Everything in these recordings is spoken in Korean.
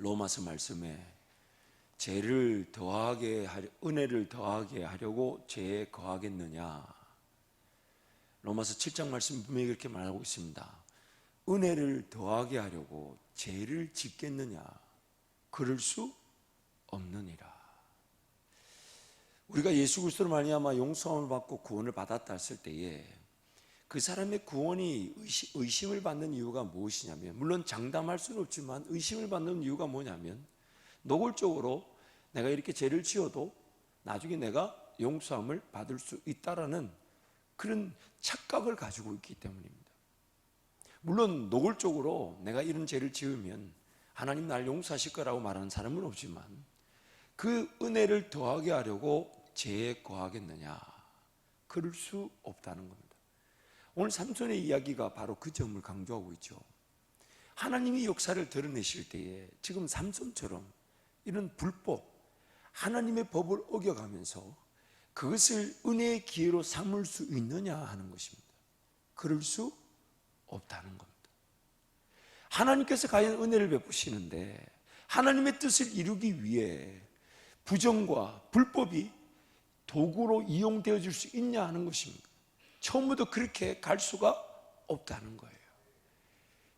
로마서 말씀에 죄를 더하게 하려, 은혜를 더하게 하려고 죄에 거하겠느냐. 로마서 7장 말씀 분명히 그렇게 말하고 있습니다. 은혜를 더하게 하려고 죄를 짓겠느냐. 그럴 수 없느니라. 우리가 예수 그리스도로 말미암아 용서함을 받고 구원을 받았다 했을 때에 그 사람의 구원이 의심을 받는 이유가 무엇이냐면, 물론 장담할 수는 없지만 의심을 받는 이유가 뭐냐면, 노골적으로 내가 이렇게 죄를 지어도 나중에 내가 용서함을 받을 수 있다라는 그런 착각을 가지고 있기 때문입니다. 물론 노골적으로 내가 이런 죄를 지으면 하나님 날 용서하실 거라고 말하는 사람은 없지만, 그 은혜를 더하게 하려고 죄에 거하겠느냐, 그럴 수 없다는 겁니다. 오늘 삼손의 이야기가 바로 그 점을 강조하고 있죠. 하나님이 역사를 드러내실 때에 지금 삼손처럼 이런 불법, 하나님의 법을 어겨가면서 그것을 은혜의 기회로 삼을 수 있느냐 하는 것입니다. 그럴 수 없다는 겁니다. 하나님께서 과연 은혜를 베푸시는데 하나님의 뜻을 이루기 위해 부정과 불법이 도구로 이용되어질 수 있냐 하는 것입니다. 처음부터 그렇게 갈 수가 없다는 거예요.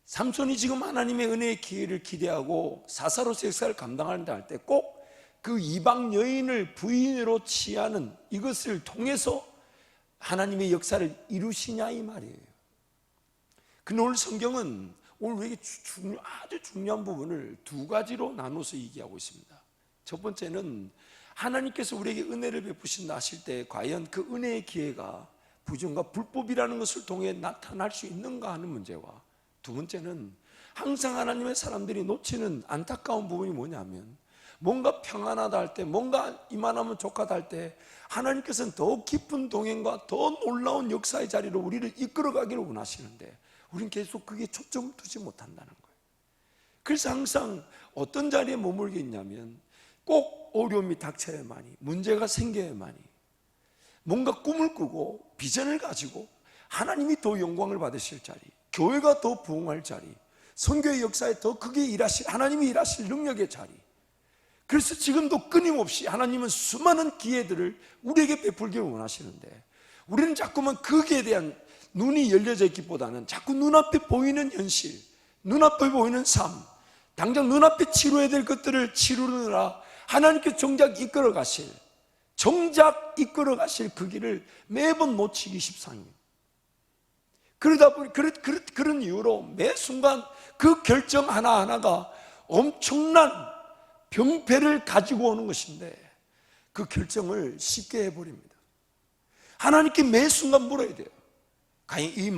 삼손이 지금 하나님의 은혜의 기회를 기대하고 사사로스 역사를 감당한다 할 때 꼭 그 이방 여인을 부인으로 취하는 이것을 통해서 하나님의 역사를 이루시냐 이 말이에요. 근데 오늘 성경은 오늘 왜 아주 중요한 부분을 두 가지로 나눠서 얘기하고 있습니다. 첫 번째는 하나님께서 우리에게 은혜를 베푸신다 하실 때 과연 그 은혜의 기회가 부정과 불법이라는 것을 통해 나타날 수 있는가 하는 문제와, 두 번째는 항상 하나님의 사람들이 놓치는 안타까운 부분이 뭐냐면, 뭔가 평안하다 할 때, 뭔가 이만하면 족하다 할 때 하나님께서는 더 깊은 동행과 더 놀라운 역사의 자리로 우리를 이끌어가기를 원하시는데 우리는 계속 그게 초점을 두지 못한다는 거예요. 그래서 항상 어떤 자리에 머물게 있냐면, 꼭 어려움이 닥쳐야만이, 문제가 생겨야만이, 뭔가 꿈을 꾸고 비전을 가지고 하나님이 더 영광을 받으실 자리, 교회가 더 부흥할 자리, 선교의 역사에 더 크게 일하실, 하나님이 일하실 능력의 자리. 그래서 지금도 끊임없이 하나님은 수많은 기회들을 우리에게 베풀기를 원하시는데 우리는 자꾸만 거기에 대한 눈이 열려져 있기보다는 자꾸 눈앞에 보이는 현실, 눈앞에 보이는 삶, 당장 눈앞에 치료해야 될 것들을 치르느라 하나님께 정작 이끌어 가실 그 길을 매번 놓치기 십상이에요. 그러다 보니 그런 이유로 매 순간 그 결정 하나하나가 엄청난 병폐를 가지고 오는 것인데 그 결정을 쉽게 해버립니다. 하나님께 매 순간 물어야 돼요. 과연 이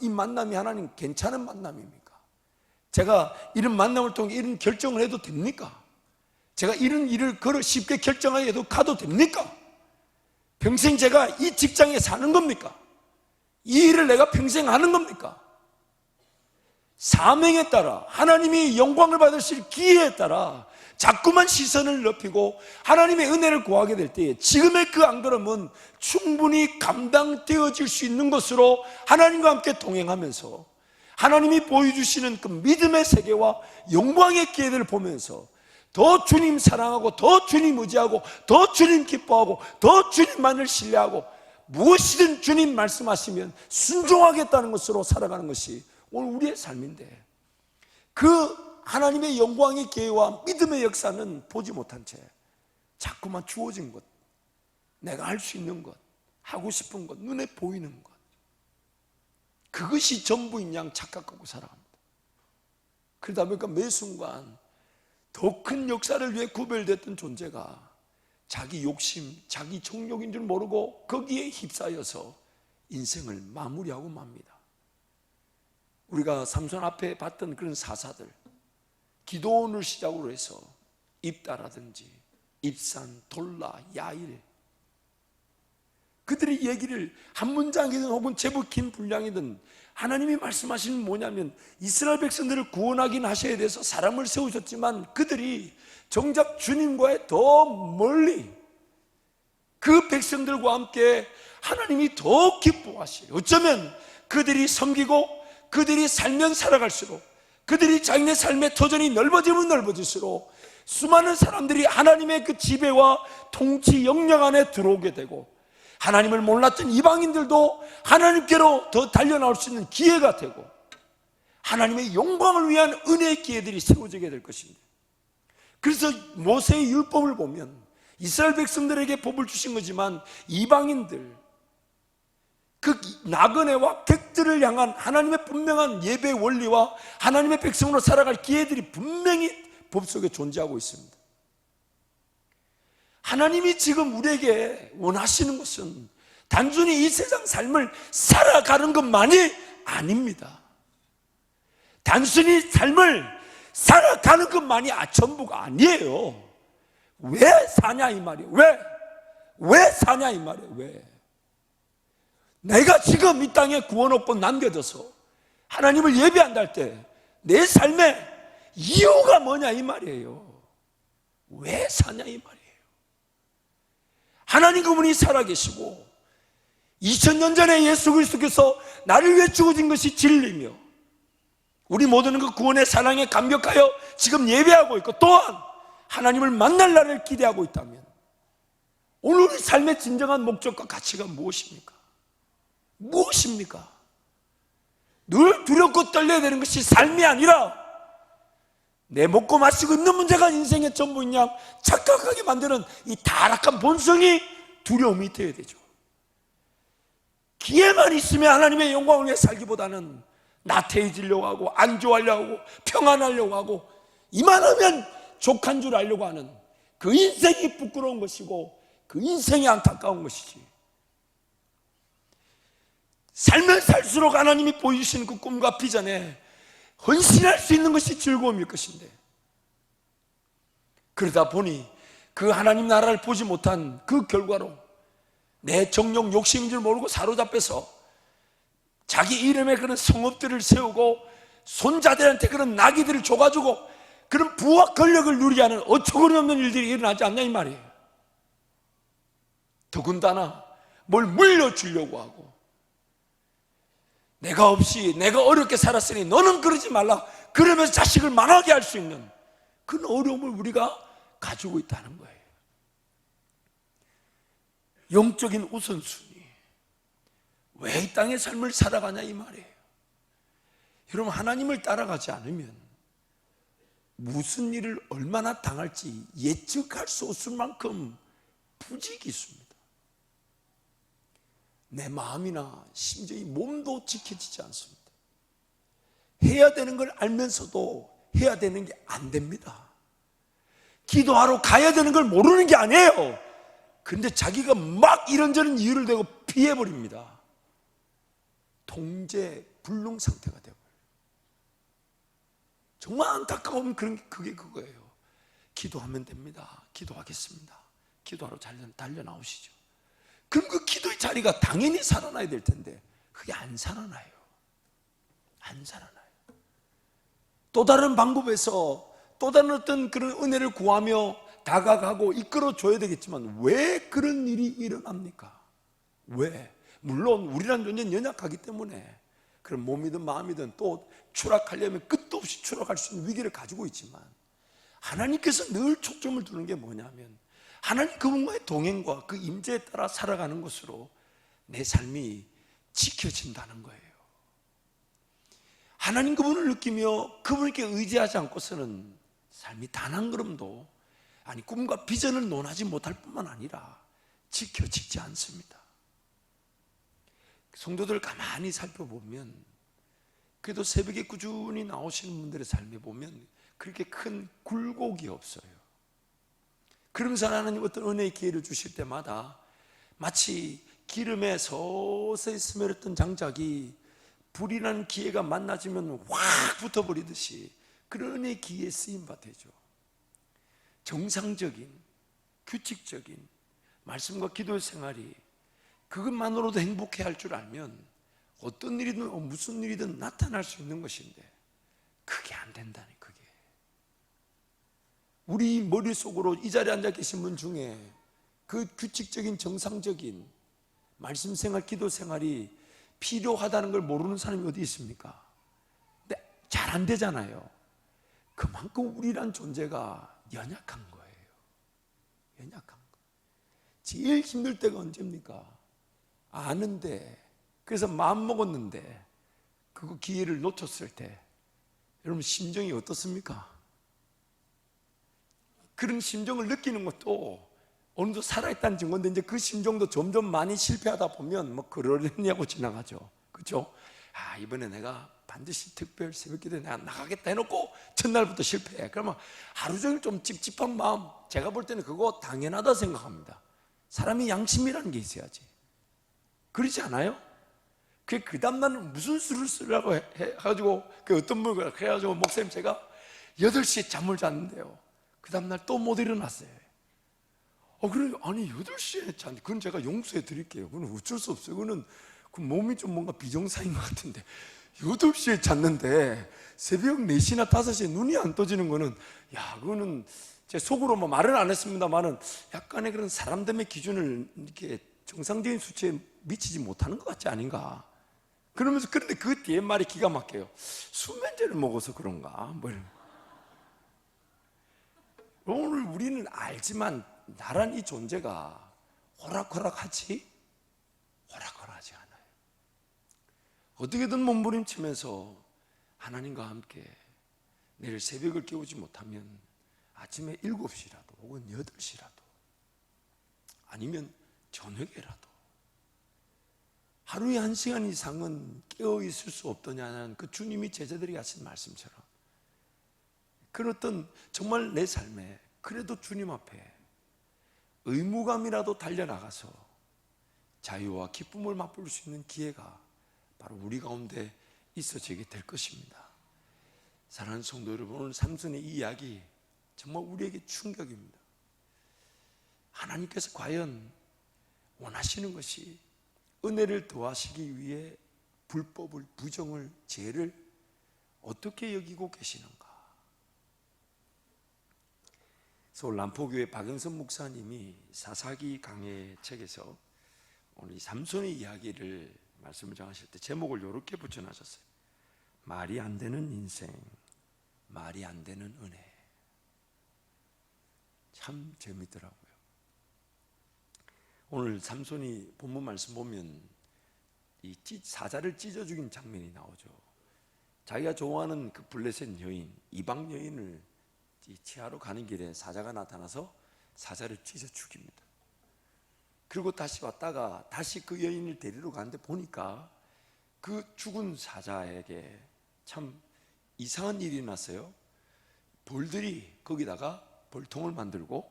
만남이 하나님 괜찮은 만남입니까? 제가 이런 만남을 통해 이런 결정을 해도 됩니까? 제가 이런 일을 쉽게 결정하게 해도 가도 됩니까? 평생 제가 이 직장에 사는 겁니까? 이 일을 내가 평생 하는 겁니까? 사명에 따라, 하나님이 영광을 받으실 기회에 따라 자꾸만 시선을 넓히고 하나님의 은혜를 구하게 될 때에 지금의 그 안 그러면 충분히 감당되어질 수 있는 것으로 하나님과 함께 동행하면서 하나님이 보여주시는 그 믿음의 세계와 영광의 기회들을 보면서 더 주님 사랑하고 더 주님 의지하고 더 주님 기뻐하고 더 주님만을 신뢰하고 무엇이든 주님 말씀하시면 순종하겠다는 것으로 살아가는 것이 오늘 우리의 삶인데, 그 하나님의 영광의 기회와 믿음의 역사는 보지 못한 채 자꾸만 주어진 것, 내가 할 수 있는 것, 하고 싶은 것, 눈에 보이는 것, 그것이 전부인 양 착각하고 살아갑니다. 그러다 보니까 매 순간 더 큰 역사를 위해 구별됐던 존재가 자기 욕심, 자기 정욕인 줄 모르고 거기에 휩싸여서 인생을 마무리하고 맙니다. 우리가 삼손 앞에 봤던 그런 사사들, 기도원을 시작으로 해서 입다라든지 입산, 돌라, 야일, 그들의 얘기를 한 문장이든 혹은 제법 긴 분량이든 하나님이 말씀하시는 뭐냐면, 이스라엘 백성들을 구원하긴 하셔야 돼서 사람을 세우셨지만 그들이 정작 주님과의 더 멀리 그 백성들과 함께 하나님이 더 기뻐하시려, 어쩌면 그들이 섬기고 그들이 살면 살아갈수록 그들이 자기네 삶의 터전이 넓어지면 넓어질수록 수많은 사람들이 하나님의 그 지배와 통치 영역 안에 들어오게 되고, 하나님을 몰랐던 이방인들도 하나님께로 더 달려나올 수 있는 기회가 되고, 하나님의 영광을 위한 은혜의 기회들이 세워지게 될 것입니다. 그래서 모세의 율법을 보면 이스라엘 백성들에게 법을 주신 거지만, 이방인들, 그 나그네와 객들을 향한 하나님의 분명한 예배 원리와 하나님의 백성으로 살아갈 기회들이 분명히 법 속에 존재하고 있습니다. 하나님이 지금 우리에게 원하시는 것은 단순히 이 세상 삶을 살아가는 것만이 아닙니다. 단순히 삶을 살아가는 것만이 전부가 아니에요. 왜 사냐 이 말이에요. 왜 사냐 이 말이에요. 왜? 내가 지금 이 땅에 구원받고 남겨져서 하나님을 예배한다 할 때 내 삶의 이유가 뭐냐 이 말이에요. 왜 사냐 이 말이에요. 하나님 그분이 살아계시고 2000년 전에 예수 그리스도께서 나를 위해 죽어진 것이 진리며, 우리 모두는 그 구원의 사랑에 감격하여 지금 예배하고 있고, 또한 하나님을 만날 날을 기대하고 있다면 오늘 우리 삶의 진정한 목적과 가치가 무엇입니까? 무엇입니까? 늘 두렵고 떨려야 되는 것이 삶이 아니라 내 먹고 마시고 있는 문제가 인생의 전부인 양 착각하게 만드는 이 타락한 본성이 두려움이 되어야 되죠. 기회만 있으면 하나님의 영광을 위해 살기보다는 나태해지려고 하고 안주하려고 하고 평안하려고 하고 이만하면 족한 줄 알려고 하는 그 인생이 부끄러운 것이고 그 인생이 안타까운 것이지, 살면 살수록 하나님이 보여주시는 그 꿈과 비전에 헌신할 수 있는 것이 즐거움일 것인데, 그러다 보니 그 하나님 나라를 보지 못한 그 결과로 내 정욕 욕심인 줄 모르고 사로잡혀서 자기 이름에 그런 성읍들을 세우고 손자들한테 그런 나귀들을 줘가지고 그런 부와 권력을 누리게 하는 어처구니 없는 일들이 일어나지 않냐 이 말이에요. 더군다나 뭘 물려주려고 하고, 내가 없이 내가 어렵게 살았으니 너는 그러지 말라, 그러면서 자식을 망하게 할 수 있는 그런 어려움을 우리가 가지고 있다는 거예요. 영적인 우선순위, 왜 이 땅의 삶을 살아가냐 이 말이에요. 여러분, 하나님을 따라가지 않으면 무슨 일을 얼마나 당할지 예측할 수 없을 만큼 부지기수입니다. 내 마음이나 심지어 이 몸도 지켜지지 않습니다. 해야 되는 걸 알면서도 해야 되는 게 안 됩니다. 기도하러 가야 되는 걸 모르는 게 아니에요. 근데 자기가 막 이런저런 이유를 대고 피해버립니다. 통제 불능 상태가 되어버려요. 정말 안타까우면 그게 그거예요. 기도하면 됩니다. 기도하겠습니다. 기도하러 달려 나오시죠. 그럼 그 기도의 자리가 당연히 살아나야 될 텐데 그게 안 살아나요. 안 살아나요. 또 다른 방법에서 또 다른 어떤 그런 은혜를 구하며 다가가고 이끌어줘야 되겠지만 왜 그런 일이 일어납니까? 왜? 물론 우리란 존재는 연약하기 때문에 그런 몸이든 마음이든 또 추락하려면 끝도 없이 추락할 수 있는 위기를 가지고 있지만, 하나님께서 늘 초점을 두는 게 뭐냐면 하나님 그분과의 동행과 그 임재에 따라 살아가는 것으로 내 삶이 지켜진다는 거예요. 하나님 그분을 느끼며 그분께 의지하지 않고서는 삶이 단 한 걸음도, 아니 꿈과 비전을 논하지 못할 뿐만 아니라 지켜지지 않습니다. 성도들 가만히 살펴보면 그래도 새벽에 꾸준히 나오시는 분들의 삶에 보면 그렇게 큰 굴곡이 없어요. 그러면서 하나님 어떤 은혜의 기회를 주실 때마다 마치 기름에 서서히 스며렀던 장작이 불이 나는 기회가 만나지면 확 붙어버리듯이 그런 은혜의 기회에 쓰임받 되죠. 정상적인 규칙적인 말씀과 기도의 생활이 그것만으로도 행복해할 줄 알면 어떤 일이든 무슨 일이든 나타날 수 있는 것인데 그게 안 된다니. 그게 우리 머릿속으로 이 자리에 앉아 계신 분 중에 그 규칙적인 정상적인 말씀 생활 기도 생활이 필요하다는 걸 모르는 사람이 어디 있습니까? 근데 잘 안 되잖아요. 그만큼 우리란 존재가 연약한 거예요. 연약한 거. 제일 힘들 때가 언제입니까? 아는데, 그래서 마음 먹었는데 그 기회를 놓쳤을 때 여러분 심정이 어떻습니까? 그런 심정을 느끼는 것도 어느 정도 살아있다는 증거인데, 이제 그 심정도 점점 많이 실패하다 보면 뭐 그러려냐고 지나가죠. 그렇죠? 아, 이번에 내가 반드시 특별 새벽기도에 내가 나가겠다 해놓고 첫날부터 실패해. 그러면 하루 종일 좀 찝찝한 마음, 제가 볼 때는 그거 당연하다 생각합니다. 사람이 양심이라는 게 있어야지. 그렇지 않아요? 그 다음날은 무슨 수를 쓰라고 해가지고 그 어떤 분이 그래가지고 목사님 제가 8시에 잠을 잤는데요, 그 다음날 또 못 일어났어요. 그래, 아니 8시에 잤는데 그건 제가 용서해 드릴게요. 그건 어쩔 수 없어요. 그거는 그 몸이 좀 뭔가 비정상인 것 같은데 8시에 잤는데 새벽 4시나 5시에 눈이 안 떠지는 거는, 야, 그거는 제 속으로 뭐 말은 안 했습니다만은 약간의 그런 사람들의 기준을 이렇게 정상적인 수치에 미치지 못하는 것 같지 아닌가. 그러면서, 그런데 그 뒤에 말이 기가 막혀요. 수면제를 먹어서 그런가 뭐 이런. 오늘 우리는 알지만 나란 이 존재가 호락호락하지? 호락호락하지 않아요. 어떻게든 몸부림치면서 하나님과 함께 내일 새벽을 깨우지 못하면 아침에 7시라도 혹은 8시라도 아니면 저녁에라도 하루에 1시간 이상은 깨어있을 수 없더냐는 그 주님이 제자들에게 하신 말씀처럼, 그런 어떤 정말 내 삶에 그래도 주님 앞에 의무감이라도 달려나가서 자유와 기쁨을 맛볼 수 있는 기회가 바로 우리 가운데 있어지게 될 것입니다. 사랑하는 성도 여러분, 오늘 삼손의 이 이야기 정말 우리에게 충격입니다. 하나님께서 과연 원하시는 것이 은혜를 더하시기 위해 불법을, 부정을, 죄를 어떻게 여기고 계시는가? 서울 남포교회 박영선 목사님이 사사기 강해 책에서 오늘 이 삼손의 이야기를 말씀을 정하실 때 제목을 이렇게 붙여놨었어요. 말이 안 되는 인생, 말이 안 되는 은혜. 참 재밌더라고요. 오늘 삼손이 본문 말씀 보면 이 사자를 찢어 죽인 장면이 나오죠. 자기가 좋아하는 그 블레셋 여인, 이방 여인을 치하러 가는 길에 사자가 나타나서 사자를 찢어 죽입니다. 그리고 다시 왔다가 다시 그 여인을 데리러 가는데 보니까 그 죽은 사자에게 참 이상한 일이 났어요. 벌들이 거기다가 벌통을 만들고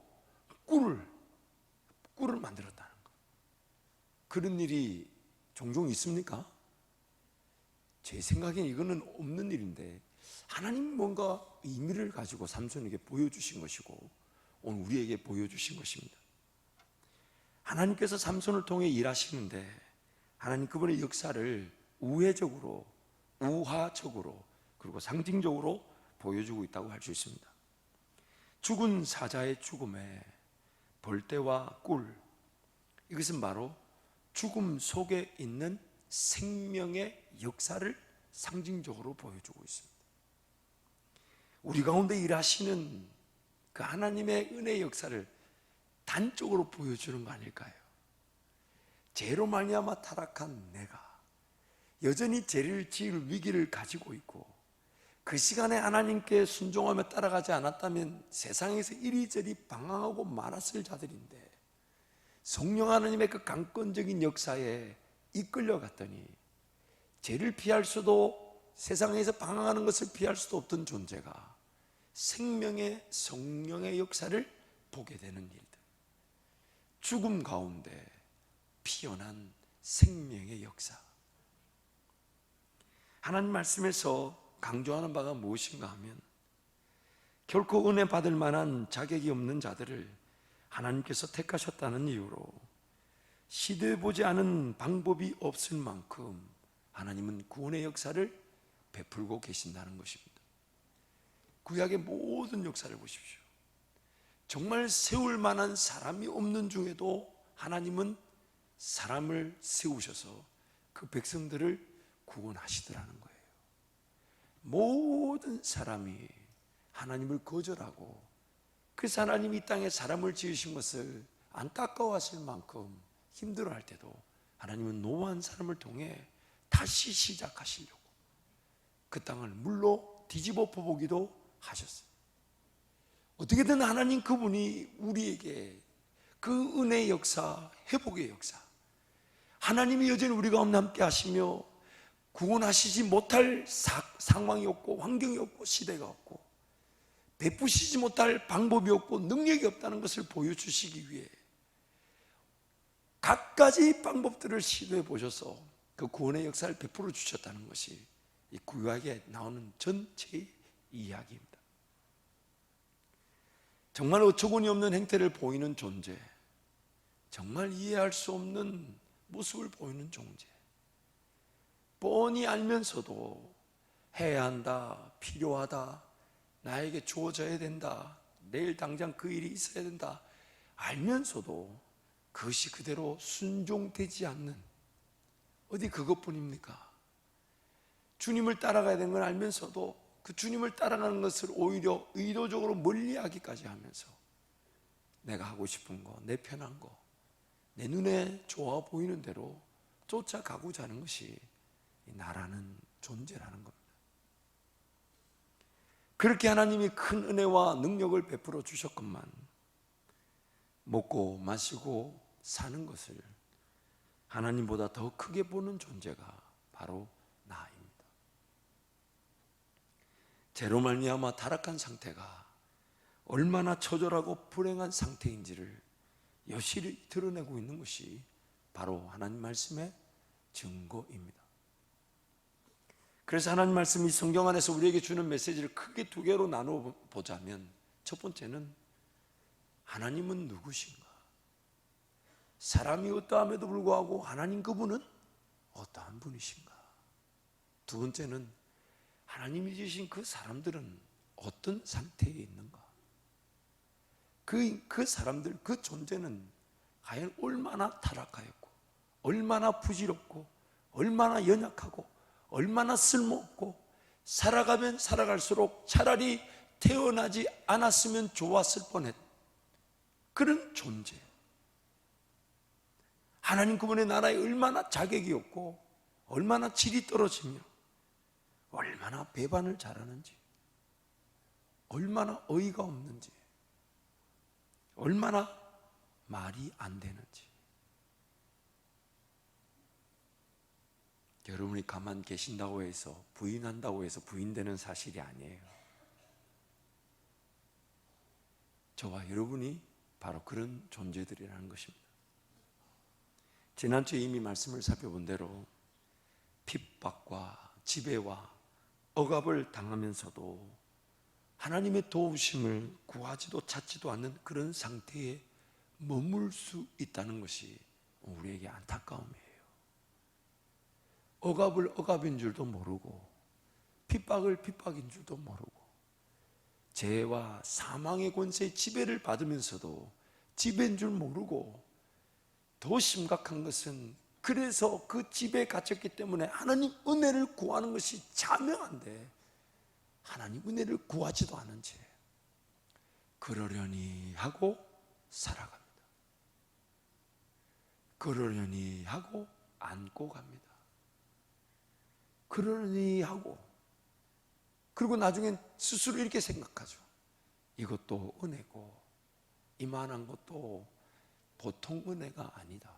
꿀을 만들었다는 거. 그런 일이 종종 있습니까? 제 생각엔 이거는 없는 일인데 하나님 뭔가 의미를 가지고 삼손에게 보여주신 것이고 오늘 우리에게 보여주신 것입니다. 하나님께서 삼손을 통해 일하시는데 하나님 그분의 역사를 우회적으로, 우화적으로, 그리고 상징적으로 보여주고 있다고 할 수 있습니다. 죽은 사자의 죽음에 벌떼와 꿀, 이것은 바로 죽음 속에 있는 생명의 역사를 상징적으로 보여주고 있습니다. 우리 가운데 일하시는 그 하나님의 은혜의 역사를 단적으로 보여주는 거 아닐까요? 죄로 말미암아 타락한 내가 여전히 죄를 지을 위기를 가지고 있고 그 시간에 하나님께 순종하며 따라가지 않았다면 세상에서 이리저리 방황하고 말았을 자들인데 성령 하나님의 그 강권적인 역사에 이끌려갔더니 죄를 피할 수도, 세상에서 방황하는 것을 피할 수도 없던 존재가 생명의 성령의 역사를 보게 되는 일들, 죽음 가운데 피어난 생명의 역사. 하나님 말씀에서 강조하는 바가 무엇인가 하면 결코 은혜 받을 만한 자격이 없는 자들을 하나님께서 택하셨다는 이유로 시도해 보지 않은 방법이 없을 만큼 하나님은 구원의 역사를 베풀고 계신다는 것입니다. 구약의 모든 역사를 보십시오. 정말 세울 만한 사람이 없는 중에도 하나님은 사람을 세우셔서 그 백성들을 구원하시더라는 거예요. 모든 사람이 하나님을 거절하고, 그래서 하나님이 이 땅에 사람을 지으신 것을 안타까워하실 만큼 힘들어할 때도 하나님은 노한 사람을 통해 다시 시작하시려고 그 땅을 물로 뒤집어 퍼보기도 하셨어요. 어떻게든 하나님 그분이 우리에게 그 은혜의 역사, 회복의 역사, 하나님이 여전히 우리 가운데 함께 하시며 구원하시지 못할 상황이 없고 환경이 없고 시대가 없고 베푸시지 못할 방법이 없고 능력이 없다는 것을 보여주시기 위해 갖가지 방법들을 시도해 보셔서 그 구원의 역사를 베풀어 주셨다는 것이 이 구약에 나오는 전체의 이야기입니다. 정말 어처구니 없는 행태를 보이는 존재, 정말 이해할 수 없는 모습을 보이는 존재, 뻔히 알면서도 해야 한다, 필요하다, 나에게 주어져야 된다, 내일 당장 그 일이 있어야 된다 알면서도 그것이 그대로 순종되지 않는, 어디 그것뿐입니까? 주님을 따라가야 되는 걸 알면서도 그 주님을 따라가는 것을 오히려 의도적으로 멀리하기까지 하면서 내가 하고 싶은 거, 내 편한 거, 내 눈에 좋아 보이는 대로 쫓아가고자 하는 것이 나라는 존재라는 겁니다. 그렇게 하나님이 큰 은혜와 능력을 베풀어 주셨건만 먹고 마시고 사는 것을 하나님보다 더 크게 보는 존재가 바로 나입니다. 죄로 말미암아 타락한 상태가 얼마나 처절하고 불행한 상태인지를 여실히 드러내고 있는 것이 바로 하나님 말씀의 증거입니다. 그래서 하나님 말씀이 성경 안에서 우리에게 주는 메시지를 크게 두 개로 나누어 보자면, 첫 번째는 하나님은 누구신가? 사람이 어떠함에도 불구하고 하나님 그분은 어떠한 분이신가? 두 번째는 하나님이 지으신 그 사람들은 어떤 상태에 있는가? 그 사람들, 그 존재는 과연 얼마나 타락하였고, 얼마나 부질없고, 얼마나 연약하고, 얼마나 쓸모없고, 살아가면 살아갈수록 차라리 태어나지 않았으면 좋았을 뻔했 그런 존재. 하나님 그분의 나라에 얼마나 자격이 없고, 얼마나 질이 떨어지며, 얼마나 배반을 잘하는지, 얼마나 어이가 없는지, 얼마나 말이 안 되는지. 여러분이 가만 계신다고 해서, 부인한다고 해서 부인되는 사실이 아니에요. 저와 여러분이 바로 그런 존재들이라는 것입니다. 지난주에 이미 말씀을 살펴본 대로 핍박과 지배와 억압을 당하면서도 하나님의 도우심을 구하지도 찾지도 않는 그런 상태에 머물 수 있다는 것이 우리에게 안타까움이에요. 억압을 억압인 줄도 모르고, 핍박을 핍박인 줄도 모르고, 죄와 사망의 권세의 지배를 받으면서도 지배인 줄 모르고, 더 심각한 것은 그래서 그 지배에 갇혔기 때문에 하나님 은혜를 구하는 것이 자명한데 하나님 은혜를 구하지도 않은 채 그러려니 하고 살아갑니다. 그러려니 하고 안고 갑니다. 그러려니 하고, 그리고 나중엔 스스로 이렇게 생각하죠. 이것도 은혜고 이만한 것도 보통 은혜가 아니다.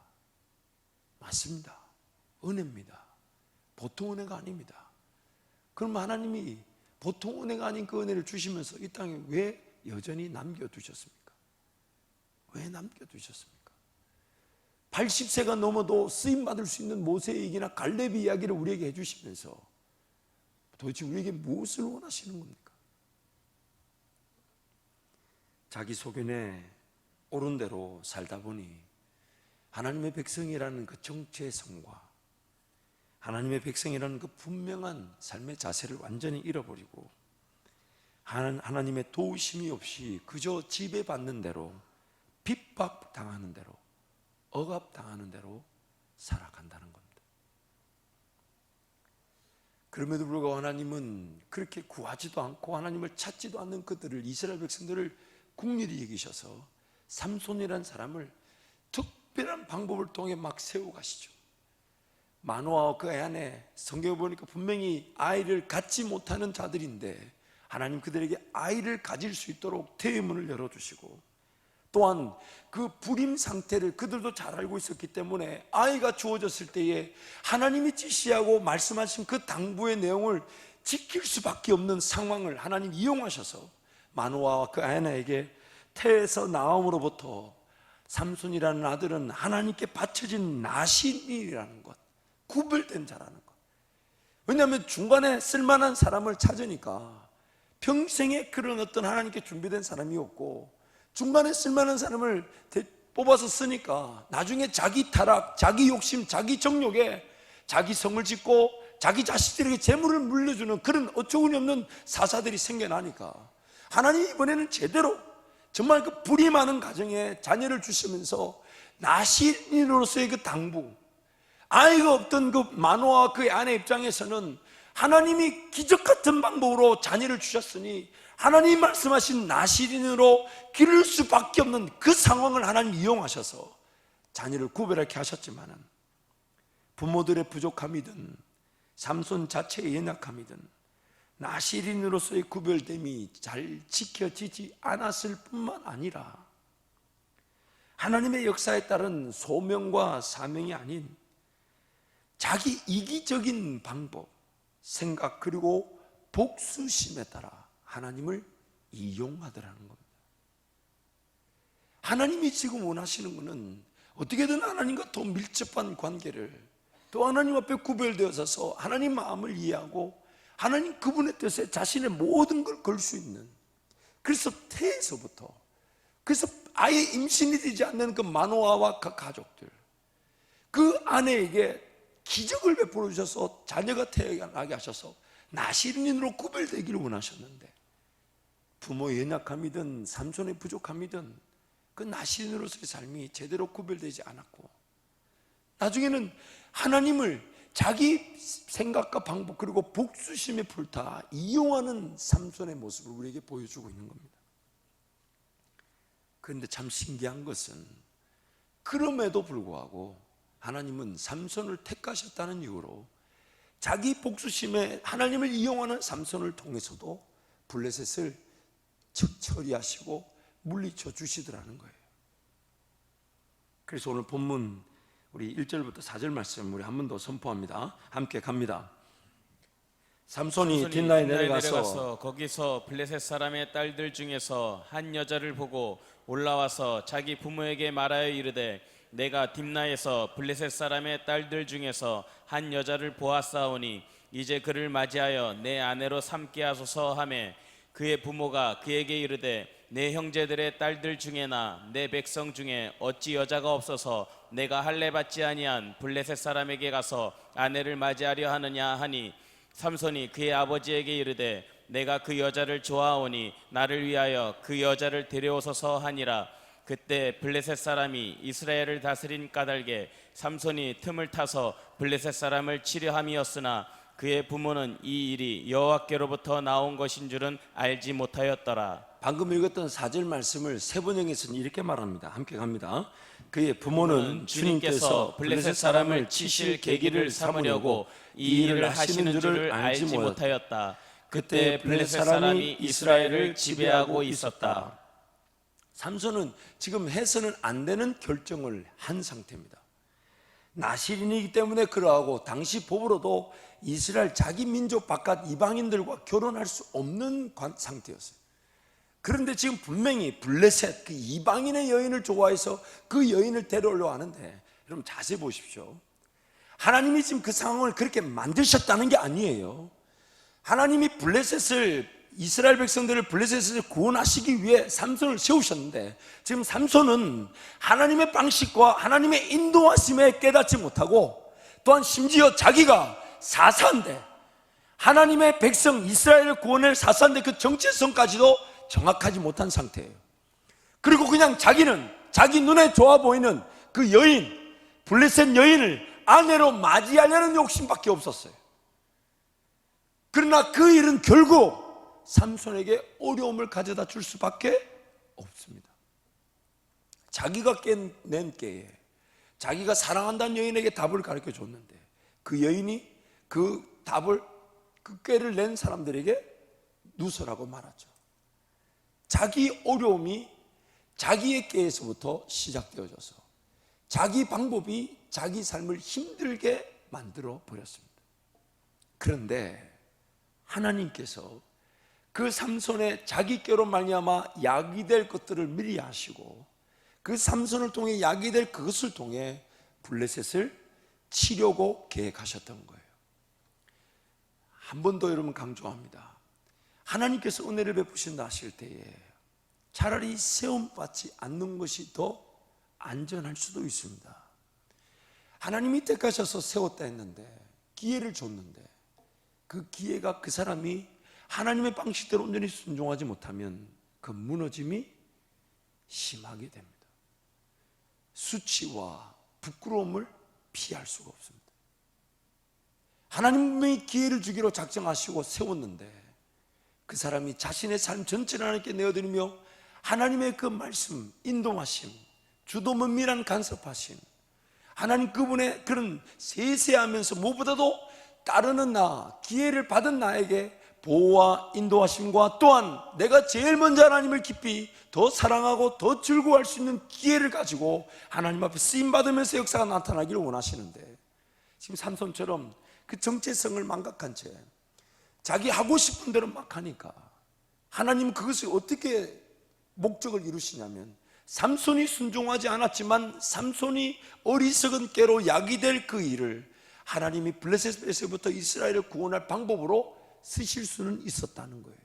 맞습니다. 은혜입니다. 보통 은혜가 아닙니다. 그럼 하나님이 보통 은혜가 아닌 그 은혜를 주시면서 이 땅에 왜 여전히 남겨두셨습니까? 왜 남겨두셨습니까? 80세가 넘어도 쓰임받을 수 있는 모세의 얘기나 갈렙의 이야기를 우리에게 해주시면서 도대체 우리에게 무엇을 원하시는 겁니까? 자기 소견에 옳은 대로 살다 보니 하나님의 백성이라는 그 정체성과 하나님의 백성이라는 그 분명한 삶의 자세를 완전히 잃어버리고 하나님의 도우심이 없이 그저 지배받는 대로, 핍박당하는 대로, 억압당하는 대로 살아간다는 겁니다. 그럼에도 불구하고 하나님은 그렇게 구하지도 않고 하나님을 찾지도 않는 그들을, 이스라엘 백성들을 국률이 여기셔서 삼손이라는 사람을 특별한 방법을 통해 막 세워가시죠. 마노아와 그 애 안에 성경에 보니까 분명히 아이를 갖지 못하는 자들인데 하나님 그들에게 아이를 가질 수 있도록 태의문을 열어주시고, 또한 그 불임 상태를 그들도 잘 알고 있었기 때문에 아이가 주어졌을 때에 하나님이 지시하고 말씀하신 그 당부의 내용을 지킬 수밖에 없는 상황을 하나님 이용하셔서 마노아와 그 아내에게 태에서 나옴으로부터 삼손이라는 아들은 하나님께 바쳐진 나신이라는 것, 구별된 자라는 것. 왜냐하면 중간에 쓸만한 사람을 찾으니까 평생에 그런 어떤 하나님께 준비된 사람이 없고, 중간에 쓸만한 사람을 뽑아서 쓰니까 나중에 자기 타락, 자기 욕심, 자기 정욕에 자기 성을 짓고 자기 자식들에게 재물을 물려주는 그런 어처구니 없는 사사들이 생겨나니까 하나님이 이번에는 제대로 정말 그 불이 많은 가정에 자녀를 주시면서 나신인으로서의 그 당부, 아이가 없던 그 마노아와 그의 아내 입장에서는 하나님이 기적 같은 방법으로 자녀를 주셨으니 하나님 말씀하신 나실인으로 기를 수밖에 없는 그 상황을 하나님 이용하셔서 자녀를 구별하게 하셨지만은, 부모들의 부족함이든 삼손 자체의 연약함이든 나실인으로서의 구별됨이 잘 지켜지지 않았을 뿐만 아니라 하나님의 역사에 따른 소명과 사명이 아닌 자기 이기적인 방법, 생각, 그리고 복수심에 따라 하나님을 이용하더라는 겁니다. 하나님이 지금 원하시는 것은 어떻게든 하나님과 더 밀접한 관계를, 또 하나님 앞에 구별되어서 하나님 마음을 이해하고 하나님 그분의 뜻에 자신의 모든 걸 걸 수 있는, 그래서 태에서부터, 그래서 아예 임신이 되지 않는 그 마노아와 그 가족들, 그 아내에게 기적을 베풀어 주셔서 자녀가 태어나게 하셔서 나실인으로 구별되기를 원하셨는데, 부모의 연약함이든 삼손의 부족함이든 그 나실인으로서의 삶이 제대로 구별되지 않았고, 나중에는 하나님을 자기 생각과 방법 그리고 복수심에 불타 이용하는 삼손의 모습을 우리에게 보여주고 있는 겁니다. 그런데 참 신기한 것은 그럼에도 불구하고 하나님은 삼손을 택하셨다는 이유로 자기 복수심에 하나님을 이용하는 삼손을 통해서도 블레셋을 처리하시고 물리쳐 주시더라는 거예요. 그래서 오늘 본문 우리 1절부터 4절 말씀 우리 한 번 더 선포합니다. 함께 갑니다. 삼손이 딥나에 내려가서 거기서 블레셋 사람의 딸들 중에서 한 여자를 보고 올라와서 자기 부모에게 말하여 이르되, 내가 딥나에서 블레셋 사람의 딸들 중에서 한 여자를 보았사오니 이제 그를 맞이하여 내 아내로 삼게 하소서 하매, 그의 부모가 그에게 이르되, 내 형제들의 딸들 중에나 내 백성 중에 어찌 여자가 없어서 내가 할례 받지 아니한 블레셋 사람에게 가서 아내를 맞이하려 하느냐 하니, 삼손이 그의 아버지에게 이르되, 내가 그 여자를 좋아하오니 나를 위하여 그 여자를 데려오소서 하니라. 그때 블레셋 사람이 이스라엘을 다스린 까닭에 삼손이 틈을 타서 블레셋 사람을 치려 함이었으나 그의 부모는 이 일이 여호와께로부터 나온 것인 줄은 알지 못하였더라. 방금 읽었던 4절 말씀을 세번역에서는 이렇게 말합니다. 함께 갑니다. 그의 부모는 주님께서 블레셋 사람을 치실 계기를 삼으려고 이 일을 하시는 줄을 알지 못하였다. 그때 블레셋 사람이 이스라엘을 지배하고 있었다. 삼손은 지금 해서는 안 되는 결정을 한 상태입니다. 나실인이기 때문에 그러하고 당시 법으로도 이스라엘 자기 민족 바깥 이방인들과 결혼할 수 없는 상태였어요. 그런데 지금 분명히 블레셋 그 이방인의 여인을 좋아해서 그 여인을 데려오려고 하는데, 여러분 자세히 보십시오. 하나님이 지금 그 상황을 그렇게 만드셨다는 게 아니에요. 하나님이 이스라엘 백성들을 블레셋에서 구원하시기 위해 삼손을 세우셨는데, 지금 삼손은 하나님의 방식과 하나님의 인도하심에 깨닫지 못하고, 또한 심지어 자기가 사사인데, 하나님의 백성 이스라엘을 구원할 사사인데 그 정체성까지도 정확하지 못한 상태예요. 그리고 그냥 자기는 자기 눈에 좋아 보이는 그 여인, 블레셋 여인을 아내로 맞이하려는 욕심밖에 없었어요. 그러나 그 일은 결국 삼손에게 어려움을 가져다 줄 수밖에 없습니다. 자기가 낸 깨에 자기가 사랑한다는 여인에게 답을 가르쳐 줬는데 그 여인이 그 답을, 그 꾀를 낸 사람들에게 누설하고 말았죠. 자기 어려움이 자기의 깨에서부터 시작되어져서 자기 방법이 자기 삶을 힘들게 만들어 버렸습니다. 그런데 하나님께서 그 삼손의 자기 꾀로 말미암아 약이 될 것들을 미리 아시고 그 삼손을 통해 약이 될 그것을 통해 블레셋을 치려고 계획하셨던 거예요. 한 번 더 여러분 강조합니다. 하나님께서 은혜를 베푸신다 하실 때에 차라리 세움받지 않는 것이 더 안전할 수도 있습니다. 하나님이 택하셔서 세웠다 했는데 기회를 줬는데 그 기회가 그 사람이 하나님의 방식대로 온전히 순종하지 못하면 그 무너짐이 심하게 됩니다. 수치와 부끄러움을 피할 수가 없습니다. 하나님의 기회를 주기로 작정하시고 세웠는데 그 사람이 자신의 삶 전체를 하나님께 내어드리며 하나님의 그 말씀, 인도하심, 주도 면밀한 간섭하심, 하나님 그분의 그런 세세하면서 무엇보다도 따르는 나, 기회를 받은 나에게 보호와 인도하심과 또한 내가 제일 먼저 하나님을 깊이 더 사랑하고 더 즐거워할 수 있는 기회를 가지고 하나님 앞에 쓰임받으면서 역사가 나타나기를 원하시는데 지금 삼손처럼 그 정체성을 망각한 채 자기 하고 싶은 대로 막 하니까 하나님 그것이 어떻게 목적을 이루시냐면 삼손이 순종하지 않았지만 삼손이 어리석은 깨로 약이 될 그 일을 하나님이 블레셋에서부터 이스라엘을 구원할 방법으로 쓰실 수는 있었다는 거예요.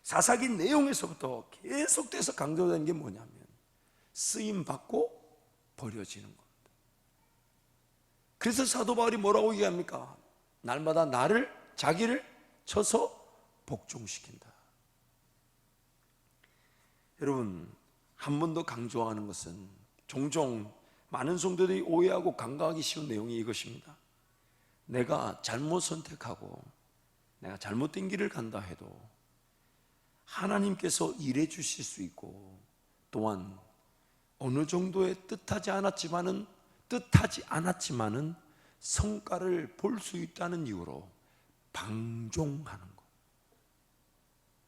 사사기 내용에서부터 계속돼서 강조되는 게 뭐냐면 쓰임받고 버려지는 겁니다. 그래서 사도 바울이 뭐라고 얘기합니까? 날마다 나를, 자기를 쳐서 복종시킨다. 여러분, 한 번 더 강조하는 것은 종종 많은 성도들이 오해하고 간과하기 쉬운 내용이 이것입니다. 내가 잘못 선택하고 내가 잘못된 길을 간다 해도 하나님께서 일해 주실 수 있고 또한 어느 정도의 뜻하지 않았지만은 성과를 볼 수 있다는 이유로 방종하는 것.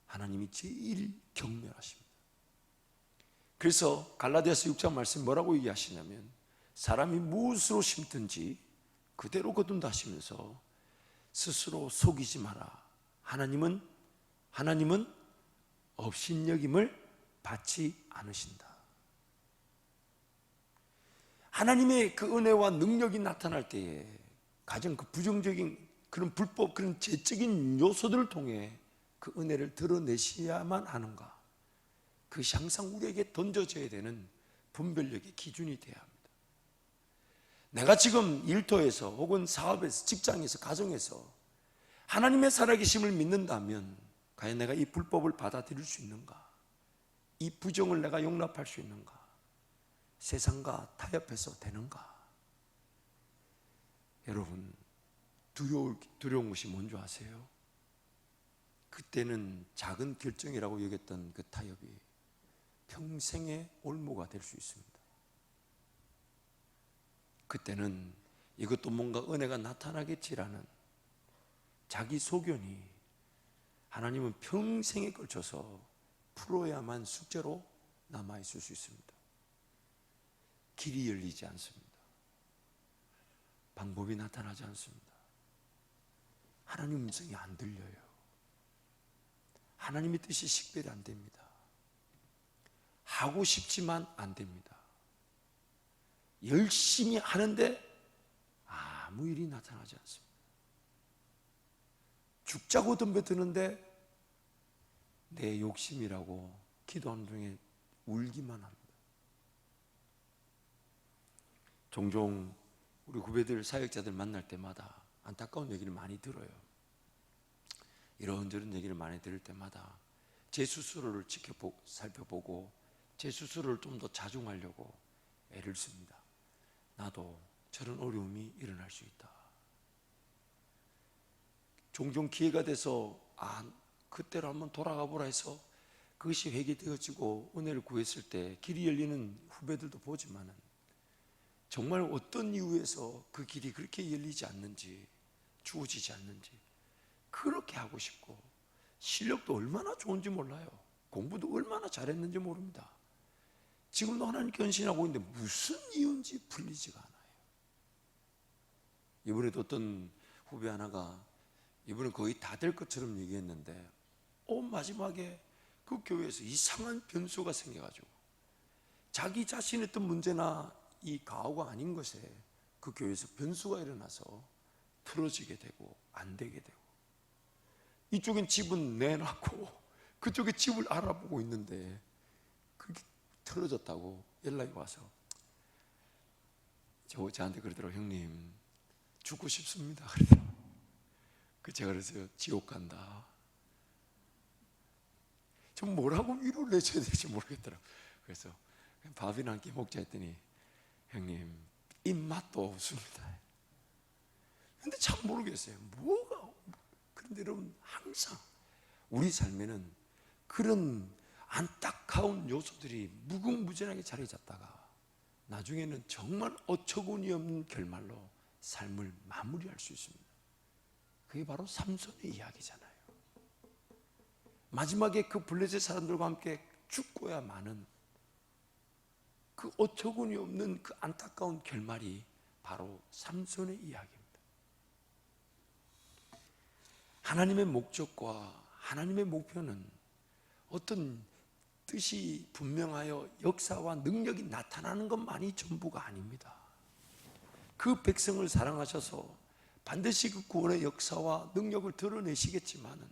하나님이 제일 경멸하십니다. 그래서 갈라디아서 6장 말씀 뭐라고 얘기하시냐면 사람이 무엇으로 심든지 그대로 거둔다 하시면서 스스로 속이지 마라. 하나님은 업신여김을 받지 않으신다. 하나님의 그 은혜와 능력이 나타날 때에 가장 그 부정적인 그런 불법, 그런 죄적인 요소들을 통해 그 은혜를 드러내셔야만 하는가? 그것이 항상 우리에게 던져져야 되는 분별력의 기준이 되어야 합니다. 내가 지금 일터에서 혹은 사업에서, 직장에서, 가정에서 하나님의 살아계심을 믿는다면 과연 내가 이 불법을 받아들일 수 있는가? 이 부정을 내가 용납할 수 있는가? 세상과 타협해서 되는가? 여러분, 두려운 것이 뭔지 아세요? 그때는 작은 결정이라고 여겼던 그 타협이 평생의 올무가 될 수 있습니다. 그때는 이것도 뭔가 은혜가 나타나겠지라는 자기 소견이 하나님은 평생에 걸쳐서 풀어야만 숙제로 남아있을 수 있습니다. 길이 열리지 않습니다. 방법이 나타나지 않습니다. 하나님 음성이 안 들려요. 하나님의 뜻이 식별이 안 됩니다. 하고 싶지만 안 됩니다. 열심히 하는데 아무 일이 나타나지 않습니다. 죽자고 덤벼드는데 내 욕심이라고 기도하는 중에 울기만 합니다. 종종 우리 후배들, 사역자들 만날 때마다 안타까운 얘기를 많이 들어요. 이런저런 얘기를 많이 들을 때마다 제 스스로를 살펴보고 제 스스로를 좀 더 자중하려고 애를 씁니다. 나도 저런 어려움이 일어날 수 있다. 종종 기회가 돼서 그때로 한번 돌아가 보라 해서 그것이 회개되어지고 은혜를 구했을 때 길이 열리는 후배들도 보지만은 정말 어떤 이유에서 그 길이 그렇게 열리지 않는지, 주어지지 않는지 그렇게 하고 싶고, 실력도 얼마나 좋은지 몰라요. 공부도 얼마나 잘했는지 모릅니다. 지금도 하나님 견신하고 있는데 무슨 이유인지 풀리지가 않아요. 이번에도 어떤 후배 하나가 이번엔 거의 다 될 것처럼 얘기했는데 마지막에 그 교회에서 이상한 변수가 생겨가지고 자기 자신의 어떤 문제나 이 가오가 아닌 것에 그 교회에서 변수가 일어나서 틀어지게 되고 안 되게 되고, 이쪽엔 집은 내놨고 그쪽에 집을 알아보고 있는데 그렇게 틀어졌다고 연락이 와서 저한테 그러더라고요. 형님 죽고 싶습니다 그러더라고요. 제가 그래서 지옥 간다. 좀 뭐라고 위로를 내줘야 될지 모르겠더라고요. 그래서 밥이나 한 끼 먹자 했더니 형님 입맛도 없습니다. 근데 참 모르겠어요. 그런데 여러분, 항상 우리 삶에는 그런 안타까운 요소들이 무궁무진하게 자리 잡다가 나중에는 정말 어처구니 없는 결말로 삶을 마무리할 수 있습니다. 그게 바로 삼손의 이야기잖아요. 마지막에 그 블레셋 사람들과 함께 죽고야 마는 그 어처구니 없는 그 안타까운 결말이 바로 삼손의 이야기입니다. 하나님의 목적과 하나님의 목표는 어떤 뜻이 분명하여 역사와 능력이 나타나는 것만이 전부가 아닙니다. 그 백성을 사랑하셔서 반드시 그 구원의 역사와 능력을 드러내시겠지만은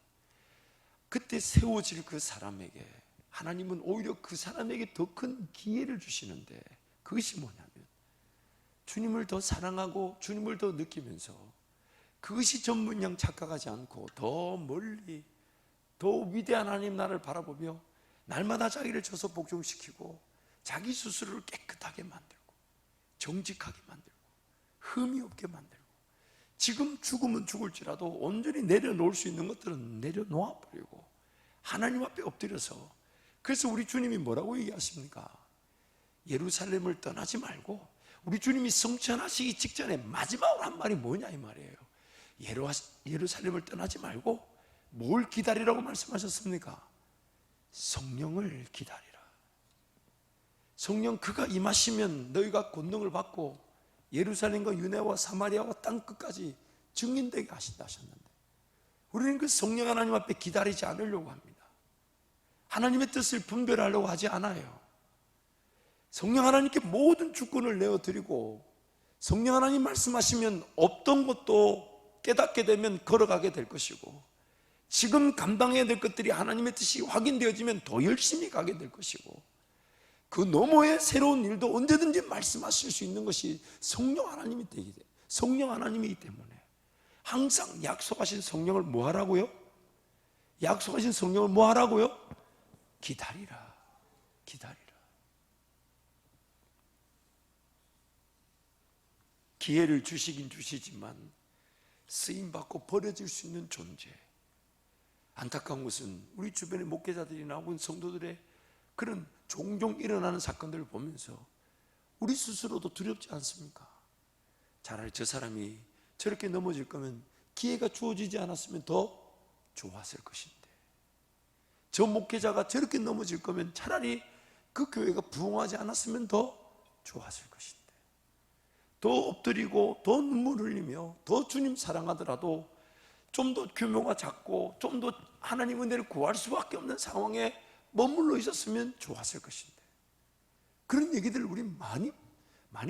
그때 세워질 그 사람에게 하나님은 오히려 그 사람에게 더 큰 기회를 주시는데, 그것이 뭐냐면 주님을 더 사랑하고 주님을 더 느끼면서 그것이 전문양 착각하지 않고 더 멀리 더 위대한 하나님 나라를 바라보며 날마다 자기를 쳐서 복종시키고 자기 스스로를 깨끗하게 만들고 정직하게 만들고 흠이 없게 만들고, 지금 죽으면 죽을지라도 온전히 내려놓을 수 있는 것들은 내려놓아 버리고 하나님 앞에 엎드려서, 그래서 우리 주님이 뭐라고 얘기하십니까? 예루살렘을 떠나지 말고, 우리 주님이 성천하시기 직전에 마지막으로 한 말이 뭐냐 이 말이에요. 예루살렘을 떠나지 말고 뭘 기다리라고 말씀하셨습니까? 성령을 기다리라. 성령 그가 임하시면 너희가 권능을 받고 예루살렘과 유대와 사마리아와 땅 끝까지 증인되게 하신다 하셨는데, 우리는 그 성령 하나님 앞에 기다리지 않으려고 합니다. 하나님의 뜻을 분별하려고 하지 않아요. 성령 하나님께 모든 주권을 내어드리고 성령 하나님 말씀하시면 없던 것도 깨닫게 되면 걸어가게 될 것이고, 지금 감당해야 될 것들이 하나님의 뜻이 확인되어지면 더 열심히 가게 될 것이고, 그 너머의 새로운 일도 언제든지 말씀하실 수 있는 것이 성령 하나님이기 때문에 항상 약속하신 성령을 뭐 하라고요? 약속하신 성령을 뭐 하라고요? 기다리라. 기회를 주시긴 주시지만 쓰임받고 버려질 수 있는 존재. 안타까운 것은 우리 주변의 목회자들이나 혹은 성도들의 그런 종종 일어나는 사건들을 보면서 우리 스스로도 두렵지 않습니까? 차라리 저 사람이 저렇게 넘어질 거면 기회가 주어지지 않았으면 더 좋았을 것인데, 저 목회자가 저렇게 넘어질 거면 차라리 그 교회가 부흥하지 않았으면 더 좋았을 것인데, 더 엎드리고 더 눈물 흘리며 더 주님 사랑하더라도 좀 더 규모가 작고 좀 더 하나님 은혜를 구할 수밖에 없는 상황에 머물러 있었으면 좋았을 것인데, 그런 얘기들을 우리 많이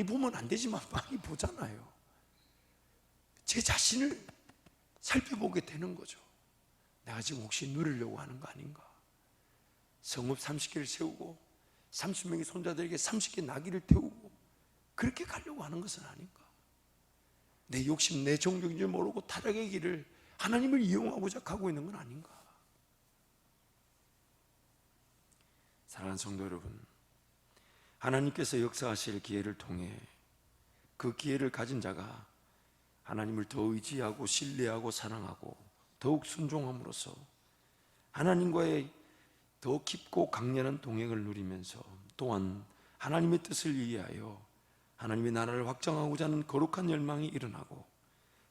보면 안 되지만 많이 보잖아요. 제 자신을 살펴보게 되는 거죠. 내가 지금 혹시 누리려고 하는 거 아닌가? 성읍 30개를 세우고 30명의 손자들에게 30개 나귀를 태우고 그렇게 가려고 하는 것은 아닌가? 내 욕심, 내 정욕인 줄 모르고 타락의 길을 하나님을 이용하고자 가고 있는 건 아닌가? 사랑하는 성도 여러분, 하나님께서 역사하실 기회를 통해 그 기회를 가진 자가 하나님을 더 의지하고 신뢰하고 사랑하고 더욱 순종함으로써 하나님과의 더 깊고 강렬한 동행을 누리면서 또한 하나님의 뜻을 이해하여 하나님의 나라를 확장하고자 하는 거룩한 열망이 일어나고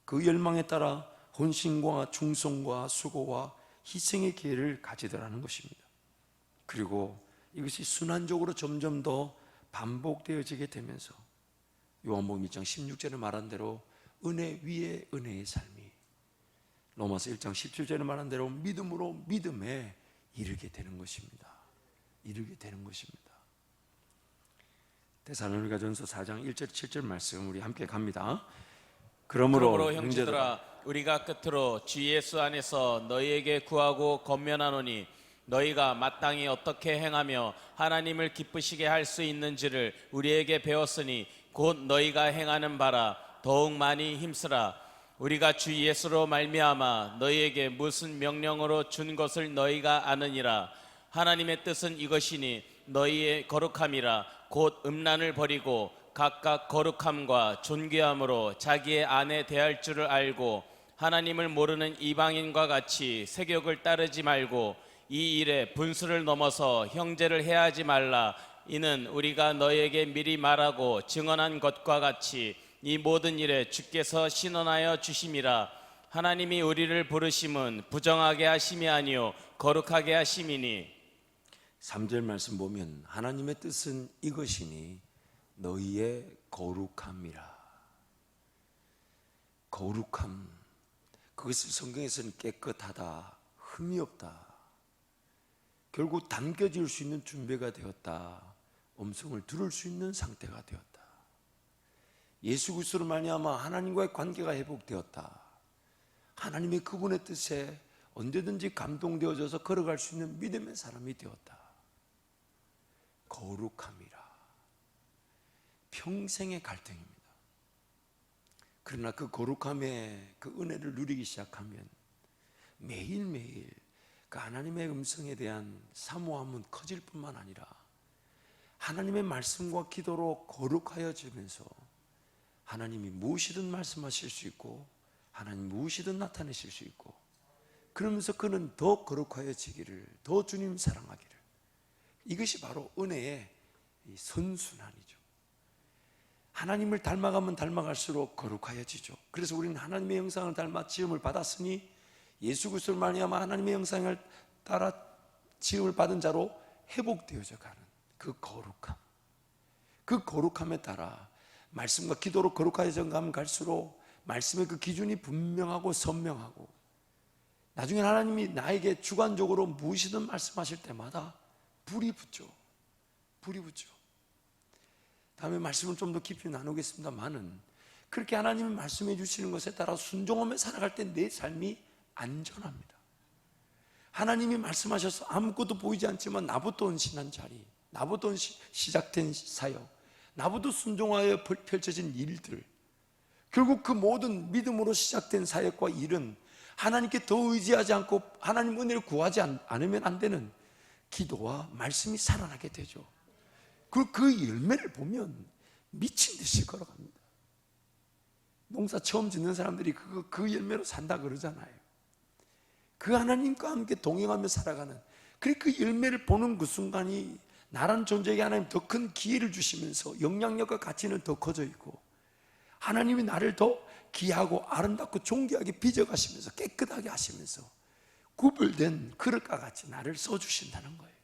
그 열망에 따라 헌신과 충성과 수고와 희생의 기회를 가지더라는 것입니다. 그리고 이것이 순환적으로 점점 더 반복되어지게 되면서 요한복음 1장 16절에 말한 대로 은혜 위에 은혜의 삶이, 로마서 1장 17절에 말한 대로 믿음으로 믿음에 이르게 되는 것입니다. 이르게 되는 것입니다. 데살로니가전서 4장 1절 7절 말씀 우리 함께 갑니다. 그러므로 형제들아 우리가 끝으로 주 예수 안에서 너희에게 구하고 권면하노니 너희가 마땅히 어떻게 행하며 하나님을 기쁘시게 할 수 있는지를 우리에게 배웠으니 곧 너희가 행하는 바라 더욱 많이 힘쓰라. 우리가 주 예수로 말미암아 너희에게 무슨 명령으로 준 것을 너희가 아느니라. 하나님의 뜻은 이것이니 너희의 거룩함이라. 곧 음란을 버리고 각각 거룩함과 존귀함으로 자기의 아내 대할 줄을 알고 하나님을 모르는 이방인과 같이 세욕을 따르지 말고 이 일에 분수를 넘어서 형제를 해하지 말라. 이는 우리가 너희에게 미리 말하고 증언한 것과 같이 이 모든 일에 주께서 신원하여 주심이라. 하나님이 우리를 부르심은 부정하게 하심이 아니요 거룩하게 하심이니. 3절 말씀 보면 하나님의 뜻은 이것이니 너희의 거룩함이라. 거룩함, 그것을 성경에서는 깨끗하다, 흠이 없다, 결국 담겨질 수 있는 준비가 되었다, 음성을 들을 수 있는 상태가 되었다. 예수 그리스도로 말미암아 하나님과의 관계가 회복되었다. 하나님의 그분의 뜻에 언제든지 감동되어져서 걸어갈 수 있는 믿음의 사람이 되었다. 거룩함이라. 평생의 갈등입니다. 그러나 그 거룩함의 그 은혜를 누리기 시작하면 매일매일 그 하나님의 음성에 대한 사모함은 커질 뿐만 아니라 하나님의 말씀과 기도로 거룩하여지면서 하나님이 무엇이든 말씀하실 수 있고 하나님 무엇이든 나타내실 수 있고, 그러면서 그는 더 거룩하여지기를, 더 주님 사랑하기를. 이것이 바로 은혜의 선순환이죠. 하나님을 닮아가면 닮아갈수록 거룩하여지죠. 그래서 우리는 하나님의 형상을 닮아 지음을 받았으니 예수 그리스도를 말미암아 하나님의 형상을 따라 지음을 받은 자로 회복되어져 가는 그 거룩함, 그 거룩함에 따라 말씀과 기도로 거룩하여져 가면 갈수록 말씀의 그 기준이 분명하고 선명하고, 나중에 하나님이 나에게 주관적으로 무엇이든 말씀하실 때마다 불이 붙죠. 불이 붙죠. 다음에 말씀을 좀 더 깊이 나누겠습니다만은, 그렇게 하나님이 말씀해 주시는 것에 따라 순종하며 살아갈 때 내 삶이 안전합니다. 하나님이 말씀하셔서 아무것도 보이지 않지만 나부터 헌신한 자리, 나부터 시작된 사역, 나부터 순종하여 펼쳐진 일들, 결국 그 모든 믿음으로 시작된 사역과 일은 하나님께 더 의지하지 않고 하나님 은혜를 구하지 않으면 안 되는 기도와 말씀이 살아나게 되죠. 그 열매를 보면 미친 듯이 걸어갑니다. 농사 처음 짓는 사람들이 그 열매로 산다 그러잖아요. 그 하나님과 함께 동행하며 살아가는, 그 열매를 보는 그 순간이 나라는 존재에게 하나님 더 큰 기회를 주시면서 영향력과 가치는 더 커져 있고, 하나님이 나를 더 귀하고 아름답고 존귀하게 빚어가시면서 깨끗하게 하시면서 구별된 그릇과 같이 나를 써주신다는 거예요.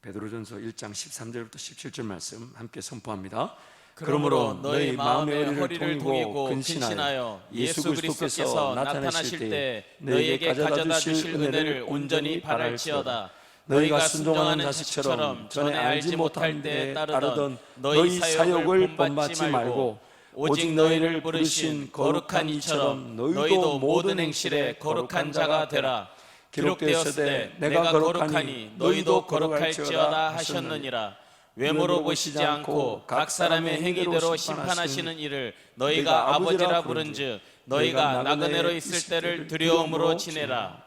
베드로전서 1장 13절부터 17절 말씀 함께 선포합니다. 그러므로 너희 마음의 허리를 동이고 근신하여 예수 그리스도께서 나타나실 때 너희에게 가져다 주실 은혜를 온전히 바랄지어다. 너희가 순종하는 자식처럼 전에 알지 못할 때에 따르던 너희 사역을 본받지 말고 오직 너희를 부르신 거룩한 이처럼 너희도 모든 행실에 거룩한 자가 되라. 기록되었으되 내가 거룩하니 너희도 거룩할지어다 하셨느니라. 외모로 보시지 않고 각 사람의 행위대로 심판하시는 이를 너희가 아버지라 부른즉 너희가 나그네로 있을 때를 두려움으로 지내라.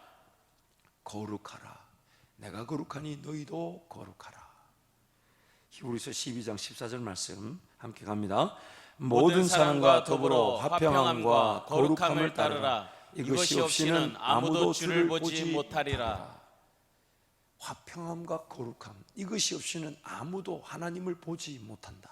거룩하라. 내가 거룩하니 너희도 거룩하라. 히브리서 12장 14절 말씀 함께 갑니다. 모든 사람과 더불어 화평함과 거룩함을 따르라. 이것이 없이는 아무도 주를 보지 못하리라. 화평함과 거룩함, 이것이 없이는 아무도 하나님을 보지 못한다.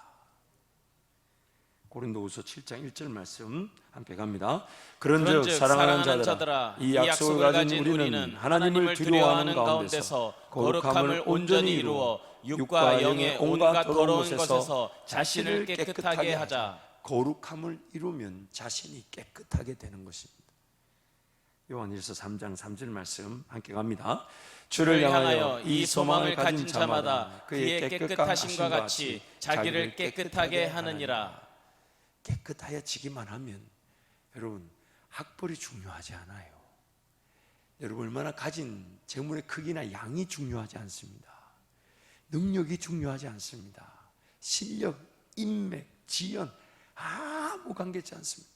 고린도후서 7장 1절 말씀 함께 갑니다. 그런즉 사랑하는 자들아, 이 약속을 가진 우리는 하나님을 두려워하는 가운데서 거룩함을 온전히 이루어 육과 영의 온갖 더러운 것에서 자신을 깨끗하게 하자. 거룩함을 이루면 자신이 깨끗하게 되는 것입니다. 요한일서 3장 3절 말씀 함께 갑니다. 주를 향하여 이 소망을 가진 자마다 그의 깨끗하심과 같이 자기를 깨끗하게 하느니라. 깨끗하여지기만 하면 여러분 학벌이 중요하지 않아요. 여러분 얼마나 가진 재물의 크기나 양이 중요하지 않습니다. 능력이 중요하지 않습니다. 실력, 인맥, 지연 아무 관계지 않습니다.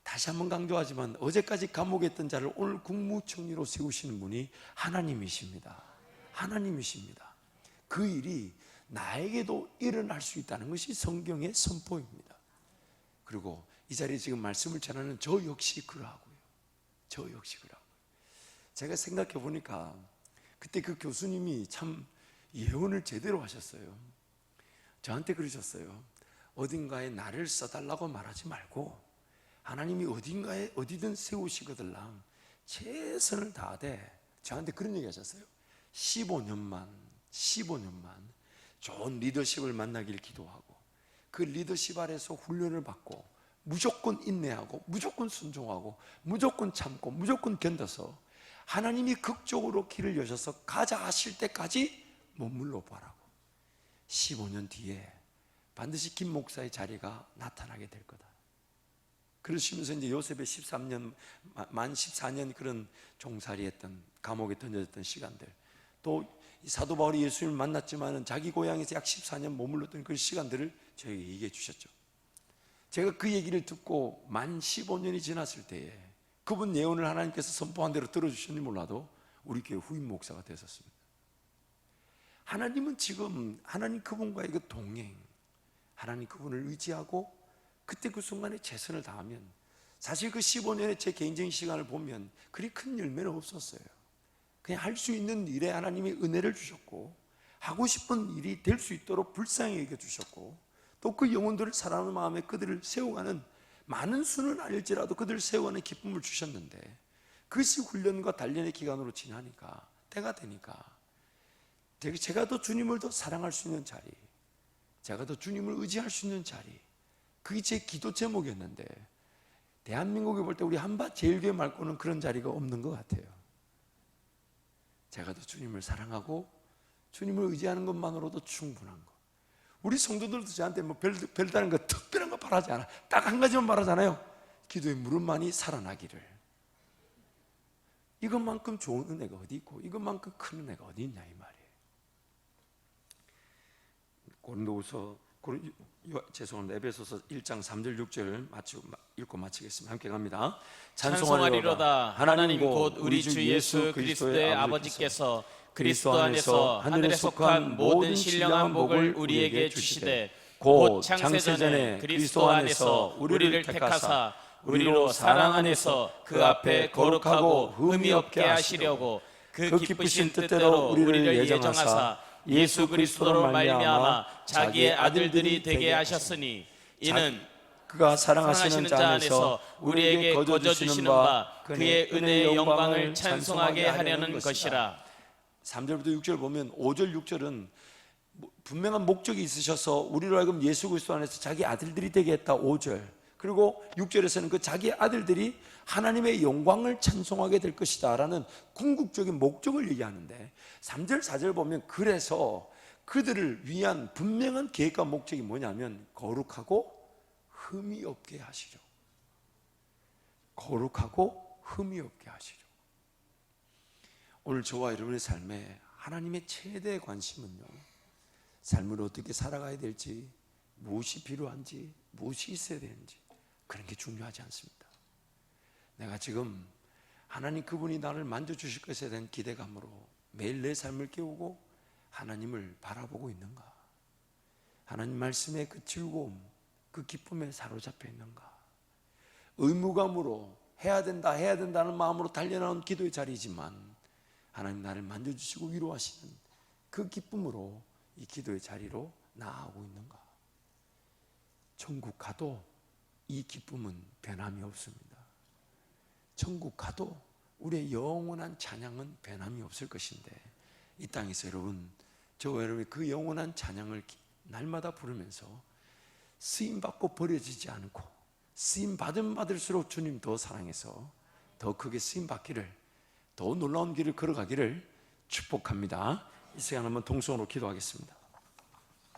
다시 한번 강조하지만 어제까지 감옥에 있던 자를 오늘 국무총리로 세우시는 분이 하나님이십니다. 하나님이십니다. 그 일이 나에게도 일어날 수 있다는 것이 성경의 선포입니다. 그리고 이 자리에 지금 말씀을 전하는 저 역시 그러하고요. 저 역시 그러하고요. 제가 생각해 보니까 그때 그 교수님이 참 예언을 제대로 하셨어요. 저한테 그러셨어요. 어딘가에 나를 써달라고 말하지 말고 하나님이 어딘가에 어디든 세우시거들랑 최선을 다하되 저한테 그런 얘기 하셨어요. 15년만 좋은 리더십을 만나길 기도하고 그 리더십 아래서 훈련을 받고 무조건 인내하고 무조건 순종하고 무조건 참고 무조건 견뎌서 하나님이 극적으로 길을 여셔서 가자 하실 때까지 머물러 보라고. 15년 뒤에 반드시 김 목사의 자리가 나타나게 될 거다. 그러시면서 이제 요셉의 13년 만 14년 그런 종살이했던 감옥에 던져졌던 시간들, 또 사도 바울이 예수님을 만났지만은 자기 고향에서 약 14년 머물렀던 그 시간들을 저에게 얘기해 주셨죠. 제가 그 얘기를 듣고 만 15년이 지났을 때에 그분 예언을 하나님께서 선포한 대로 들어주셨는지 몰라도 우리 교회 후임 목사가 됐었습니다. 하나님은 지금 하나님 그분과의 그 동행, 하나님 그분을 의지하고 그때 그 순간에 최선을 다하면 사실 그 15년의 제 개인적인 시간을 보면 그리 큰 열매는 없었어요. 그냥 할 수 있는 일에 하나님이 은혜를 주셨고 하고 싶은 일이 될 수 있도록 불쌍히 여겨주셨고 또 그 영혼들을 사랑하는 마음에 그들을 세워가는 많은 수는 아닐지라도 그들을 세워가는 기쁨을 주셨는데 그것이 훈련과 단련의 기간으로 지나니까 때가 되니까 제가 더 주님을 더 사랑할 수 있는 자리, 제가 더 주님을 의지할 수 있는 자리, 그게 제 기도 제목이었는데 대한민국에 볼 때 우리 한밭 제일교회 말고는 그런 자리가 없는 것 같아요. 제가 더 주님을 사랑하고 주님을 의지하는 것만으로도 충분한 것. 우리 성도들도 저한테 뭐 별다른 거 특별한 거 바라지 않아. 딱 한 가지만 바라잖아요. 기도의 무릎만이 살아나기를. 이것만큼 좋은 은혜가 어디 있고 이것만큼 큰 은혜가 어디 있냐 이 말이에요. 죄송합니다. 에베소서 1장 3절 6절 읽고 마치겠습니다. 함께 갑니다. 찬송하리로다. 하나님 곧 우리 주 예수 그리스도의 아버지께서 그리스도 안에서 하늘에 속한 모든 신령한 복을 우리에게 주시되 곧 창세전에 그리스도 안에서 우리를 택하사 우리로 사랑 안에서 그 앞에 거룩하고 흠이 없게 하시려고 그 기쁘신 뜻대로 우리를 예정하사 예수 그리스도로 말미암아 자기의 아들들이 되게 하셨으니 이는 그가 사랑하시는 자 안에서 우리에게 거저주시는 바 그의 은혜의 영광을 찬송하게 하려는 것이라. 3절부터 6절 보면 5절 6절은 분명한 목적이 있으셔서 우리로 하여금 예수 그리스도 안에서 자기 아들들이 되게 했다 5절. 그리고 6절에서는 그 자기 아들들이 하나님의 영광을 찬송하게 될 것이다 라는 궁극적인 목적을 얘기하는데 3절 4절 보면 그래서 그들을 위한 분명한 계획과 목적이 뭐냐면 거룩하고 흠이 없게 하시려. 거룩하고 흠이 없게 하시려. 오늘 저와 여러분의 삶에 하나님의 최대 관심은요, 삶을 어떻게 살아가야 될지, 무엇이 필요한지, 무엇이 있어야 되는지 그런 게 중요하지 않습니다. 내가 지금 하나님 그분이 나를 만져주실 것에 대한 기대감으로 매일 내 삶을 깨우고 하나님을 바라보고 있는가? 하나님 말씀의 그 즐거움, 그 기쁨에 사로잡혀 있는가? 의무감으로 해야 된다는 마음으로 달려나온 기도의 자리이지만 하나님 나를 만져주시고 위로하시는 그 기쁨으로 이 기도의 자리로 나아가고 있는가? 천국 가도 이 기쁨은 변함이 없습니다. 천국 가도 우리의 영원한 찬양은 변함이 없을 것인데 이 땅에서 저와 여러분이 그 영원한 찬양을 날마다 부르면서 쓰임받고 버려지지 않고 쓰임받으면 받을수록 주님 더 사랑해서 더 크게 쓰임받기를, 더 놀라운 길을 걸어가기를 축복합니다. 이 시간 한번 동성으로 기도하겠습니다.